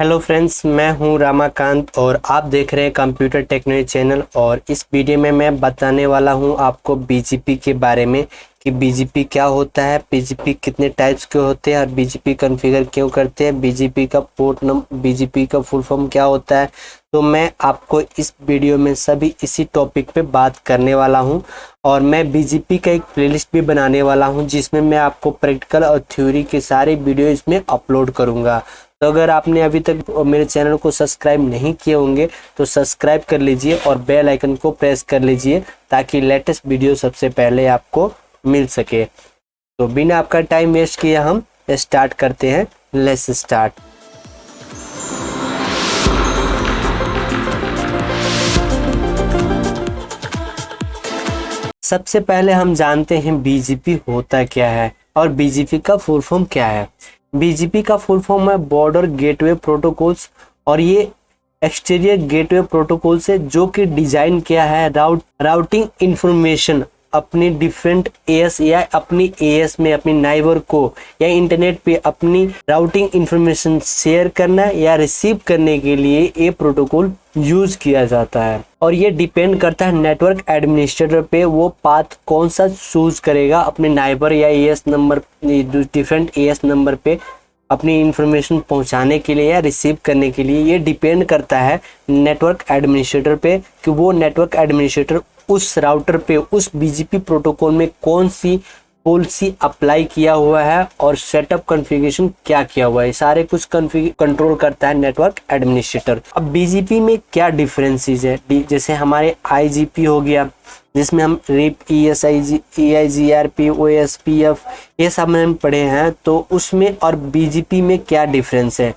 Hello friends, मैं हूं रामाकांत और आप देख रहे हैं कंप्यूटर टेक्नोलॉजी चैनल। और इस वीडियो में मैं बताने वाला हूं आपको बीजीपी के बारे में कि बीजीपी क्या होता है, बीजीपी कितने टाइप्स के होते हैं और बीजीपी कॉन्फ़िगर क्यों करते हैं, बीजीपी का पोर्ट नंबर, बीजीपी का फुल फॉर्म क्या होता है। तो मैं आपको इस वीडियो में सभी इसी टॉपिक पे बात करने वाला हूं। और मैं बीजीपी का एक प्लेलिस्ट भी बनाने वाला हूं जिसमें मैं आपको प्रैक्टिकल और थ्योरी के सारे वीडियो इसमें अपलोड करूंगा। तो अगर आपने अभी तक मेरे चैनल को सब्सक्राइब नहीं किए होंगे तो सब्सक्राइब कर लीजिए और बेल आइकन को प्रेस कर लीजिए ताकि लेटेस्ट वीडियो सबसे पहले आपको मिल सके। तो बिना आपका टाइम वेस्ट किए हम स्टार्ट करते हैं। Let's start. सबसे पहले हम जानते हैं बीजीपी होता क्या है और बीजीपी का फुल फॉर्म क्या है। बीजीपी का फुल फॉर्म है बॉर्डर गेटवे प्रोटोकॉल्स और ये एक्सटीरियर गेटवे प्रोटोकॉल से जो कि डिजाइन किया है राउटिंग इंफॉर्मेशन अपनी डिफरेंट एएस या अपनी एएस में अपनी नाइबर को या इंटरनेट पे अपनी राउटिंग इंफॉर्मेशन शेयर करना या रिसीव करने के लिए ये प्रोटोकॉल यूज किया जाता है। और ये डिपेंड करता है नेटवर्क एडमिनिस्ट्रेटर पे, वो पाथ कौन सा चूज करेगा अपने नाइबर या as number, different as number पे अपनी इंफॉर्मेशन पहुंचाने के लिए या रिसीव करने के लिए। ये डिपेंड करता है नेटवर्क एडमिनिस्ट्रेटर पे कि वो नेटवर्क एडमिनिस्ट्रेटर उस राउटर पे उस बीजीपी प्रोटोकॉल में कौन सी पॉलिसी अप्लाई किया हुआ है और सेटअप कॉन्फ़िगरेशन क्या किया हुआ है। सारे कुछ कंट्रोल करता है नेटवर्क एडमिनिस्ट्रेटर। अब बीजीपी में क्या डिफरेंसेस है, जैसे हमारे आईजीपी हो गया जिसमें हम रिप, ESIG, EIGRP, OSPF ये सब हम पढ़े हैं, तो उसमें और बीजीपी में क्या डिफरेंस है।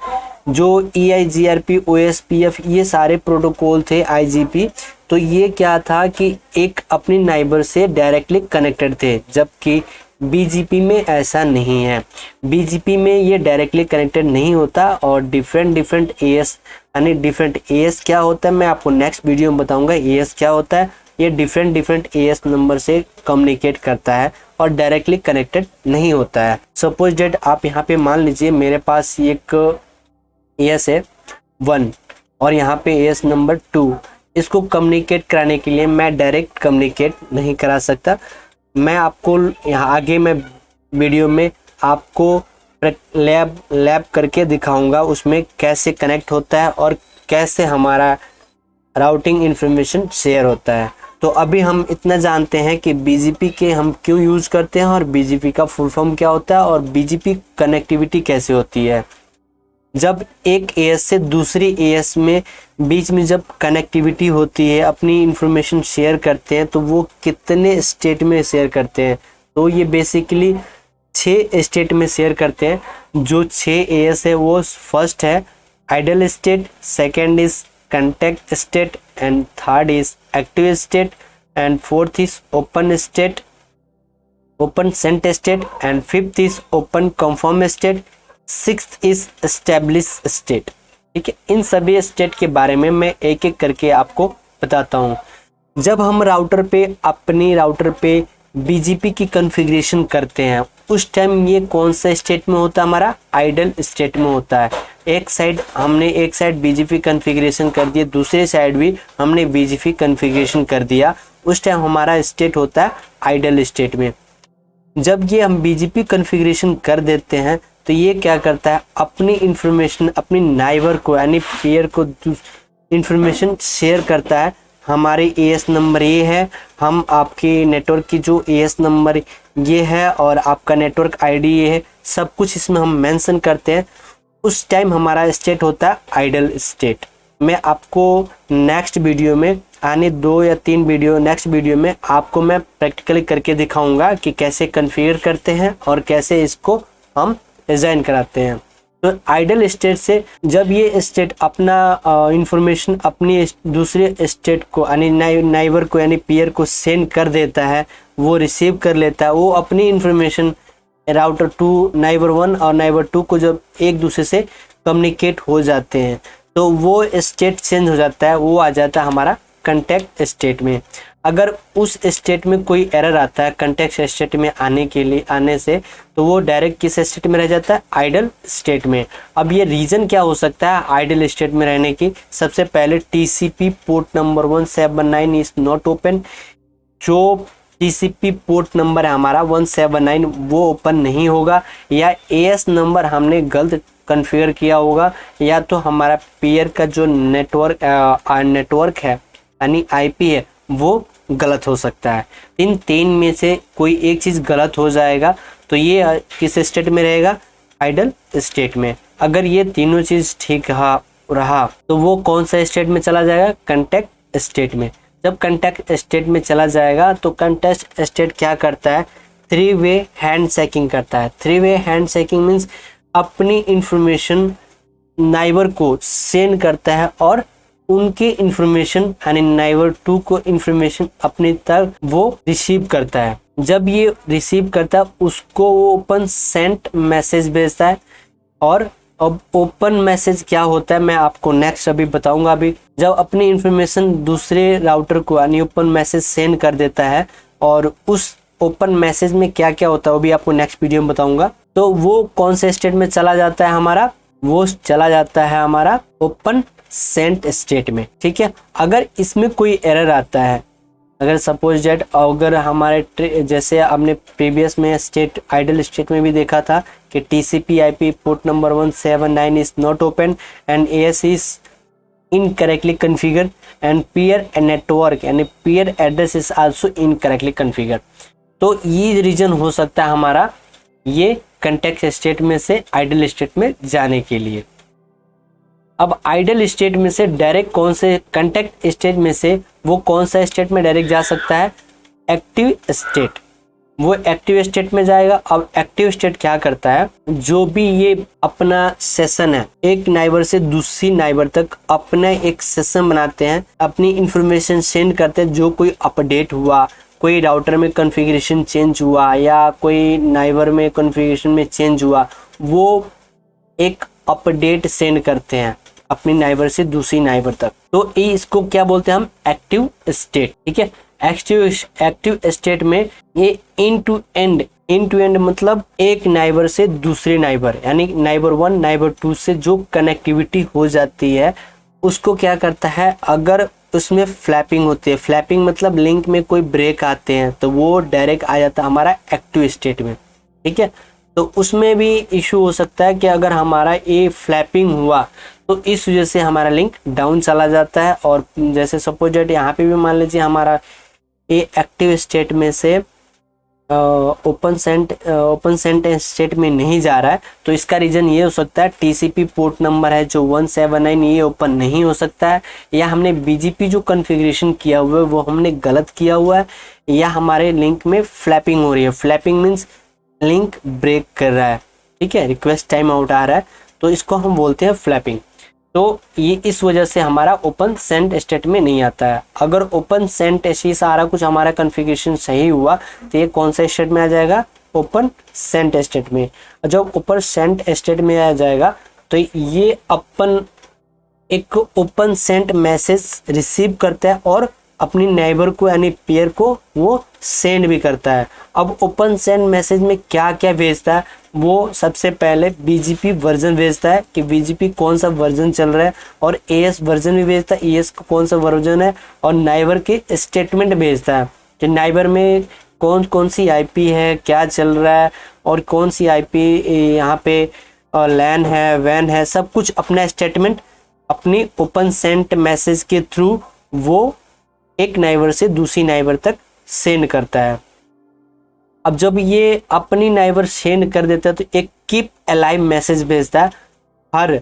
जो EIGRP, OSPF ये सारे प्रोटोकॉल थे आईजीपी, तो ये क्या था कि एक अपनी नाइबर से डायरेक्टली कनेक्टेड थे, जबकि बीजीपी में ऐसा नहीं है। बीजीपी में ये डायरेक्टली कनेक्टेड नहीं होता और डिफरेंट एएस, यानी डिफरेंट एएस क्या होता है मैं आपको नेक्स्ट वीडियो में बताऊंगा। एएस क्या होता है, ये डिफरेंट एएस नंबर से कम्युनिकेट करता है और डायरेक्टली कनेक्टेड नहीं होता है। सपोज डेट आप यहाँ पे मान लीजिए मेरे पास एक एएस है 1 और यहाँ पे एएस नंबर 2, इसको कम्युनिकेट कराने के लिए मैं डायरेक्ट कम्युनिकेट नहीं करा सकता। मैं आपको यहाँ आगे मैं वीडियो में आपको लैब करके दिखाऊंगा उसमें कैसे कनेक्ट होता है और कैसे हमारा राउटिंग इंफॉर्मेशन शेयर होता है। तो अभी हम इतना जानते हैं कि बीजीपी के हम क्यों यूज़ करते हैं और बीजीपी का फुल फॉर्म क्या होता है और बीजीपी कनेक्टिविटी कैसे होती है। जब एक एएस से दूसरी एएस में बीच में जब कनेक्टिविटी होती है, अपनी इंफॉर्मेशन शेयर करते हैं, तो वो कितने स्टेट में शेयर करते हैं, तो ये बेसिकली 6 स्टेट में शेयर करते हैं। जो 6 एएस है वो फर्स्ट है idle state, second is contact state and third is active state and fourth is open state, open sent state and fifth is open confirm state, sixth is establish state. ठीक है, इन सभी state के बारे में मैं एक एक करके आपको बताता हूँ। जब हम अपनी राउटर पे बीजीपी की कॉन्फ़िगरेशन करते हैं उस टाइम ये कौन सा स्टेट में होता है, हमारा आइडल स्टेट में होता है। एक साइड बीजीपी कॉन्फ़िगरेशन कर दिया, दूसरे साइड भी हमने बीजीपी कॉन्फ़िगरेशन कर दिया, उस टाइम हमारा स्टेट होता है आइडल स्टेट में। जब ये हम बीजीपी कॉन्फ़िगरेशन कर देते हैं तो ये क्या करता है, अपनी इंफॉर्मेशन अपनी नाइबर को यानी पेयर को इंफॉर्मेशन शेयर करता है। हमारे एएस नंबर ये है, हम आपके नेटवर्क की जो एएस नंबर ये है और आपका नेटवर्क आईडी ये है, सब कुछ इसमें हम मेंशन करते हैं। उस टाइम हमारा स्टेट होता है आइडल स्टेट। मैं आपको नेक्स्ट वीडियो में, आने 2 या 3 वीडियो, नेक्स्ट वीडियो में आपको मैं प्रैक्टिकली करके दिखाऊंगा कि कैसे कॉन्फ़िगर करते हैं और कैसे इसको हम डिज़ाइन कराते हैं। तो आइडल स्टेट से जब ये स्टेट अपना इंफॉर्मेशन अपनी दूसरे स्टेट को यानी नाइबर को यानी पीयर को सेंड कर देता है, वो रिसीव कर लेता है, वो अपनी इंफॉर्मेशन राउटर 2 नाइबर 1 और नाइबर 2 को जब एक दूसरे से कम्युनिकेट हो जाते हैं तो वो स्टेट चेंज हो जाता है, वो आ जाता है हमारा कंटेक्ट स्टेट में। अगर उस स्टेट में कोई एरर आता है कंटेक्ट स्टेट में आने से, तो वो डायरेक्ट किस स्टेट में रह जाता है, आइडल स्टेट में। अब ये रीज़न क्या हो सकता है आइडल स्टेट में रहने की? सबसे पहले TCP port number 179 is not open. जो TCP पोर्ट नंबर है हमारा 179 वो ओपन नहीं होगा, या AS नंबर हमने गलत कॉन्फ़िगर किया होगा, या तो हमारा पेयर का जो नेटवर्क है यानी IP है वो गलत हो सकता है। इन तीन में से कोई एक चीज़ गलत हो जाएगा तो ये किस स्टेट में रहेगा, आइडल स्टेट में। अगर ये तीनों चीज़ ठीक रहा तो वो कौन सा स्टेट में चला जाएगा, कंटेक्ट स्टेट में। जब कंटेक्ट स्टेट में चला जाएगा तो कंटेक्ट स्टेट क्या करता है, 3 वे हैंड शेकिंग करता है। 3 वे हैंड शेकिंग मीन्स अपनी इंफॉर्मेशन नाइबर को सेंड करता है और उनके इंफॉर्मेशन यानी नाइबर 2 को इंफॉर्मेशन अपने तक वो रिसीव करता है। जब ये रिसीव करता है उसको वो ओपन सेंट मैसेज भेजता है। और अब ओपन मैसेज क्या होता है मैं आपको नेक्स्ट अभी बताऊंगा। अभी जब अपनी इंफॉर्मेशन दूसरे राउटर को यानी ओपन मैसेज सेंड कर देता है और उस ओपन मैसेज में क्या क्या होता है वो भी आपको नेक्स्ट वीडियो में बताऊंगा। तो वो कौन से स्टेट में चला जाता है हमारा, वो चला जाता है हमारा ओपन सेंट स्टेट में। ठीक है, अगर इसमें कोई एरर आता है, अगर सपोज डेट अगर हमारे जैसे हमने प्रीवियस में स्टेट आइडल स्टेट में भी देखा था कि TCP IP port number 179 is not open and AS is incorrectly configured and peer network यानी peer address is also incorrectly configured. तो ये रीजन हो सकता है हमारा ये कंटेक्ट स्टेट में से आइडल स्टेट में जाने के लिए। अब आइडल स्टेट में से डायरेक्ट कौन से, कंटेक्ट स्टेट में से वो कौन सा स्टेट में डायरेक्ट जा सकता है, एक्टिव स्टेट। वो एक्टिव स्टेट में जाएगा। अब एक्टिव स्टेट क्या करता है, जो भी ये अपना सेशन है एक नाइबर से दूसरी नाइबर तक अपना एक सेशन बनाते हैं, अपनी इंफॉर्मेशन सेंड करते हैं। जो कोई अपडेट हुआ, कोई राउटर में कॉन्फ़िगरेशन चेंज हुआ या कोई नाइबर में कॉन्फ़िगरेशन में चेंज हुआ, वो एक अपडेट सेंड करते हैं अपनी नाइबर से दूसरी नाइबर तक। तो इसको क्या बोलते हैं हम, एक्टिव स्टेट। ठीक है, एक्टिव स्टेट में ये इन टू एंड मतलब एक नाइबर से दूसरे नाइबर यानी नाइबर 1 नाइबर 2 से जो कनेक्टिविटी हो जाती है उसको क्या करता है, अगर उसमें फ्लैपिंग होती है, फ्लैपिंग मतलब लिंक में कोई ब्रेक आते हैं तो वो डायरेक्ट आ जाता है हमारा एक्टिव स्टेट में। ठीक है, तो उसमें भी इशू हो सकता है कि अगर हमारा ये फ्लैपिंग हुआ तो इस वजह से हमारा लिंक डाउन चला जाता है। और जैसे सपोज डेट यहाँ पे भी मान लीजिए हमारा ये एक्टिव स्टेट में से ओपन सेंट स्टेट में नहीं जा रहा है, तो इसका रीज़न ये हो सकता है TCP पोर्ट नंबर है जो 179 ये ओपन नहीं हो सकता है, या हमने BGP जो कॉन्फ़िगरेशन किया हुआ है वो हमने गलत किया हुआ है, या हमारे लिंक में फ्लैपिंग हो रही है। फ्लैपिंग मीन्स लिंक ब्रेक कर रहा है। ठीक है, रिक्वेस्ट टाइम आउट आ रहा है, तो इसको हम बोलते हैं फ्लैपिंग। तो ये इस वजह से हमारा ओपन सेंट स्टेट में नहीं आता है। अगर ओपन सेंट ऐसी सारा कुछ हमारा कॉन्फ़िगरेशन सही हुआ तो ये कौन सा स्टेट में आ जाएगा, ओपन सेंट स्टेट में। जब ओपन सेंट स्टेट में आ जाएगा तो ये अपन एक ओपन सेंट मैसेज रिसीव करता है और अपनी नाइबर को यानी पेयर को वो सेंड भी करता है। अब ओपन सेंड मैसेज में क्या क्या भेजता है, वो सबसे पहले BGP वर्जन भेजता है कि BGP कौन सा वर्जन चल रहा है, और AS वर्जन भी भेजता है, AS का कौन सा वर्जन है, और नाइबर के स्टेटमेंट भेजता है कि नाइबर में कौन कौन सी IP है, क्या चल रहा है, और कौन सी IP यहाँ पे LAN है, WAN है, सब कुछ अपना स्टेटमेंट अपनी ओपन सेंट मैसेज के थ्रू वो एक नाइबर से दूसरी नाइबर तक सेंड करता है। अब जब ये अपनी नाइबर सेंड कर देता है तो एक कीप अलाइव मैसेज भेजता है हर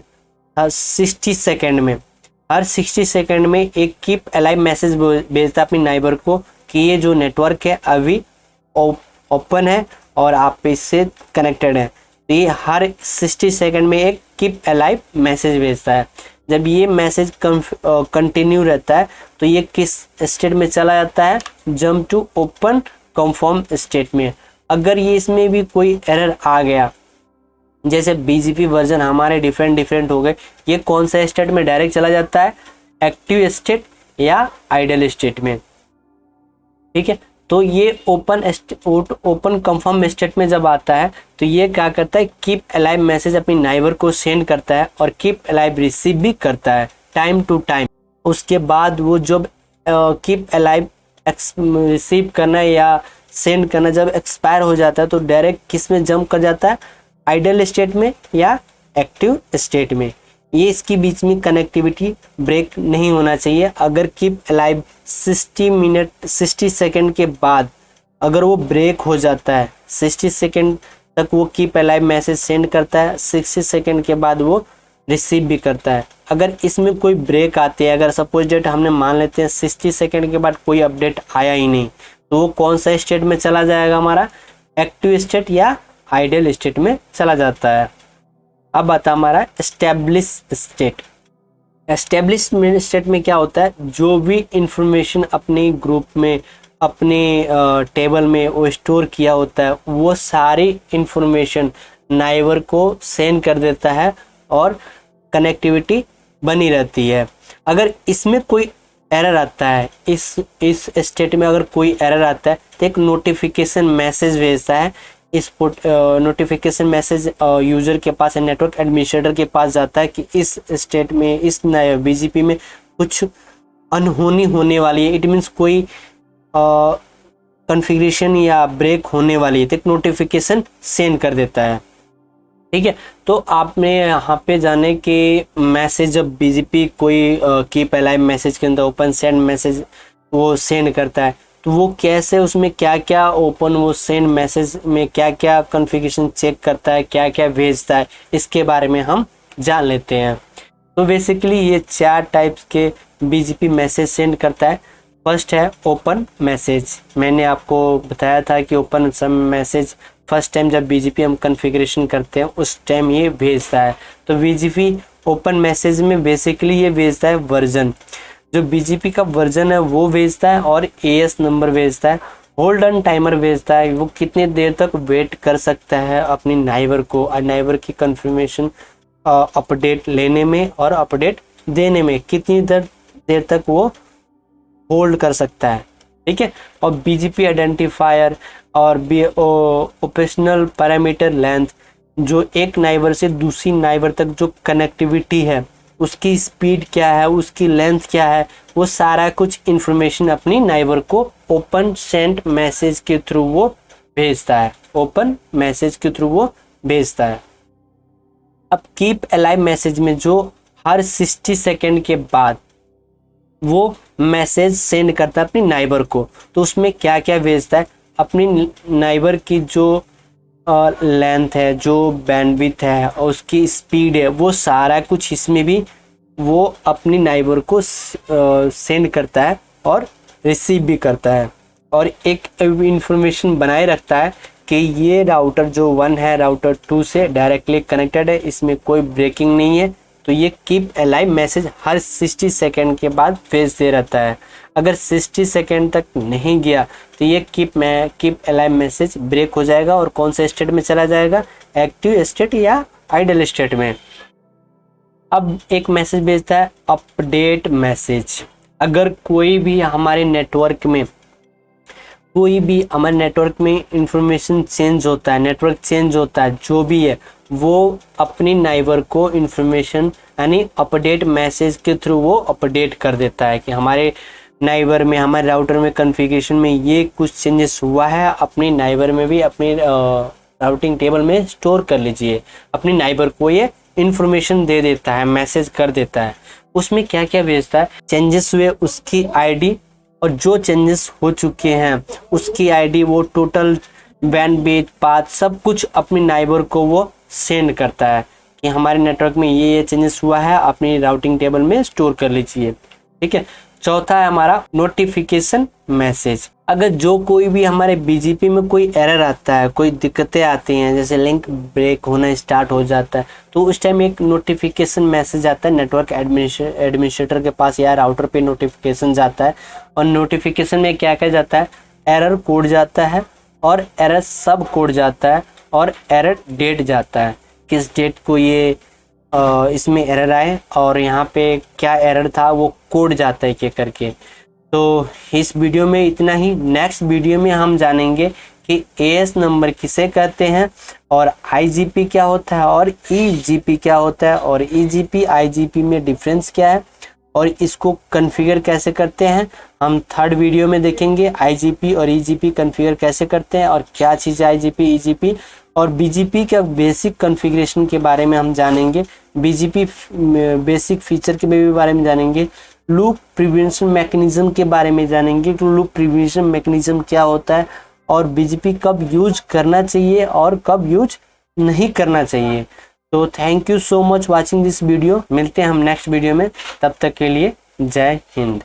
60 सेकेंड में। हर 60 सेकेंड में एक कीप अलाइव मैसेज भेजता है अपनी नाइबर को कि ये जो नेटवर्क है अभी ओपन है और आप इससे कनेक्टेड है। तो ये हर 60 सेकेंड में एक कीप अलाइव मैसेज भेजता है। जब ये मैसेज कंटिन्यू रहता है तो ये किस स्टेट में चला जाता है, jump to open confirm state में। अगर ये इसमें भी कोई एरर आ गया, जैसे BGP वर्जन हमारे डिफरेंट हो गए, ये कौन सा स्टेट में डायरेक्ट चला जाता है, एक्टिव स्टेट या आइडल स्टेट में। ठीक है, तो ये ओपन कंफर्म स्टेट में जब आता है तो ये क्या करता है, कीप अलाइव मैसेज अपनी नाइबर को सेंड करता है और कीप अलाइव रिसीव भी करता है टाइम टू टाइम। उसके बाद वो जब कीप अलाइव रिसीव करना या सेंड करना जब एक्सपायर हो जाता है तो डायरेक्ट किस में जंप कर जाता है, आइडल स्टेट में या एक्टिव स्टेट में। ये इसके बीच में कनेक्टिविटी ब्रेक नहीं होना चाहिए। अगर कीप अलाइव 60 सेकंड के बाद अगर वो ब्रेक हो जाता है, 60 सेकंड तक वो कीप अलाइव मैसेज सेंड करता है, 60 सेकंड के बाद वो रिसीव भी करता है। अगर इसमें कोई ब्रेक आती है, अगर सपोज डेट हमने मान लेते हैं 60 सेकंड के बाद कोई अपडेट आया ही नहीं, तो वो कौन सा स्टेट में चला जाएगा, हमारा एक्टिव स्टेट या आइडल स्टेट में चला जाता है। अब आता हमारा एस्टेब्लिश स्टेट। एस्टेब्लिश स्टेट में क्या होता है, जो भी इंफॉर्मेशन अपने ग्रुप में अपने टेबल में वो स्टोर किया होता है वो सारी इंफॉर्मेशन नाइबर को सेंड कर देता है और कनेक्टिविटी बनी रहती है। अगर इसमें कोई एरर आता है, इस स्टेट में अगर कोई एरर आता है तो एक नोटिफिकेशन मैसेज भेजता है। इस नोटिफिकेशन मैसेज यूजर के पास या नेटवर्क एडमिनिस्ट्रेटर के पास जाता है कि इस स्टेट में, इस बीजीपी में कुछ अनहोनी होने वाली है, इट मीन्स कोई कॉन्फ़िगरेशन या ब्रेक होने वाली है, तो एक नोटिफिकेशन सेंड कर देता है। ठीक है, तो आपने यहाँ पे जाने के मैसेज जब बीजीपी कोई कीप अलाइव मैसेज के अंदर ओपन सेंड मैसेज वो सेंड करता है तो वो कैसे, उसमें क्या क्या ओपन वो सेंड मैसेज में क्या क्या कॉन्फ़िगरेशन चेक करता है, क्या क्या भेजता है, इसके बारे में हम जान लेते हैं। तो बेसिकली ये 4 टाइप्स के बीजीपी मैसेज सेंड करता है। फर्स्ट है ओपन मैसेज। मैंने आपको बताया था कि open some message first time जब बीजीपी हम कॉन्फ़िगरेशन करते हैं उस टाइम ये भेजता है। तो बीजीपी ओपन मैसेज में बेसिकली ये भेजता है वर्जन, जो बीजीपी का वर्जन है वो भेजता है, और एएस नंबर भेजता है, होल्ड ऑन टाइमर भेजता है, वो कितनी देर तक वेट कर सकता है अपनी नाइबर को और नाइबर की कन्फर्मेशन अपडेट लेने में और अपडेट देने में कितनी देर तक वो होल्ड कर सकता है। ठीक है, और बीजीपी आइडेंटिफायर और ऑपरेशनल पैरामीटर लेंथ, जो एक नाइबर से दूसरी नाइबर तक जो कनेक्टिविटी है उसकी स्पीड क्या है, उसकी लेंथ क्या है, वो सारा कुछ इंफॉर्मेशन अपनी नाइबर को ओपन सेंड मैसेज के थ्रू वो भेजता है, ओपन मैसेज के थ्रू वो भेजता है। अब कीप अलाइव मैसेज में जो हर 60 सेकंड के बाद वो मैसेज सेंड करता है अपनी नाइबर को, तो उसमें क्या क्या भेजता है, अपनी नाइबर की जो लेंथ है, जो बैंडविड्थ है और उसकी स्पीड है, वो सारा कुछ इसमें भी वो अपनी नाइबर को सेंड करता है और रिसीव भी करता है, और एक इंफॉर्मेशन बनाए रखता है कि ये राउटर जो 1 है राउटर 2 से डायरेक्टली कनेक्टेड है, इसमें कोई ब्रेकिंग नहीं है। तो ये कीप अलाइव मैसेज हर 60 सेकंड के बाद भेजते रहता है। अगर 60 सेकंड तक नहीं गया तो ये कीप अलाइव मैसेज ब्रेक हो जाएगा और कौन से स्टेट में चला जाएगा, एक्टिव स्टेट या आइडल स्टेट में। अब एक मैसेज भेजता है अपडेट मैसेज। अगर कोई भी हमारे नेटवर्क में इंफॉर्मेशन चेंज होता है, नेटवर्क चेंज होता है, जो भी है वो अपनी नाइबर को इंफॉर्मेशन यानी अपडेट मैसेज के थ्रू वो अपडेट कर देता है कि हमारे नाइबर में, हमारे राउटर में कॉन्फ़िगरेशन में ये कुछ चेंजेस हुआ है, अपनी नाइबर में भी अपनी राउटिंग टेबल में स्टोर कर लीजिए। अपनी नाइबर को ये इंफॉर्मेशन दे देता है, मैसेज कर देता है। उसमें क्या क्या भेजता है, चेंजेस हुए उसकी आईडी, और जो चेंजेस हो चुके हैं उसकी आईडी, वो टोटल बैंडविड्थ, पाथ, सब कुछ अपनी नाइबर को वो सेंड करता है कि हमारे नेटवर्क में ये चेंजेस हुआ है, अपनी राउटिंग टेबल में स्टोर कर लीजिए। ठीक है, चौथा है हमारा नोटिफिकेशन मैसेज। अगर जो कोई भी हमारे बीजीपी में कोई एरर आता है, कोई दिक्कतें आती हैं, जैसे लिंक ब्रेक होना स्टार्ट हो जाता है, तो उस टाइम एक नोटिफिकेशन मैसेज आता है नेटवर्क एडमिनिस्ट्रेटर के पास या राउटर पे नोटिफिकेशन जाता है, और नोटिफिकेशन में क्या क्या जाता है, एरर कोड जाता है और एरर सब कोड जाता है और एरर डेट जाता है, किस डेट को ये इसमें एरर आए और यहाँ पे क्या एरर था वो कोड जाता है क्या करके। तो इस वीडियो में इतना ही। नेक्स्ट वीडियो में हम जानेंगे कि एएस नंबर किसे कहते हैं और आईजीपी क्या होता है और ईजीपी क्या होता है और ईजीपी आईजीपी में डिफरेंस क्या है और इसको कॉन्फ़िगर कैसे करते हैं। हम थर्ड वीडियो में देखेंगे आईजीपी और ईजीपी कॉन्फ़िगर कैसे करते हैं और क्या चीज़ है आईजीपी ईजीपी, और बीजीपी का बेसिक कॉन्फ़िगरेशन के बारे में हम जानेंगे। बीजीपी बेसिक फीचर के बारे में जानेंगे। लूप प्रिवेंशन मैकेनिज्म के बारे में जानेंगे कि लूप प्रिवेंशन मैकेनिज्म क्या होता है और बीजीपी कब यूज करना चाहिए और कब यूज नहीं करना चाहिए। तो thank you so much watching this video. मिलते हैं हम नेक्स्ट वीडियो में, तब तक के लिए जय हिंद।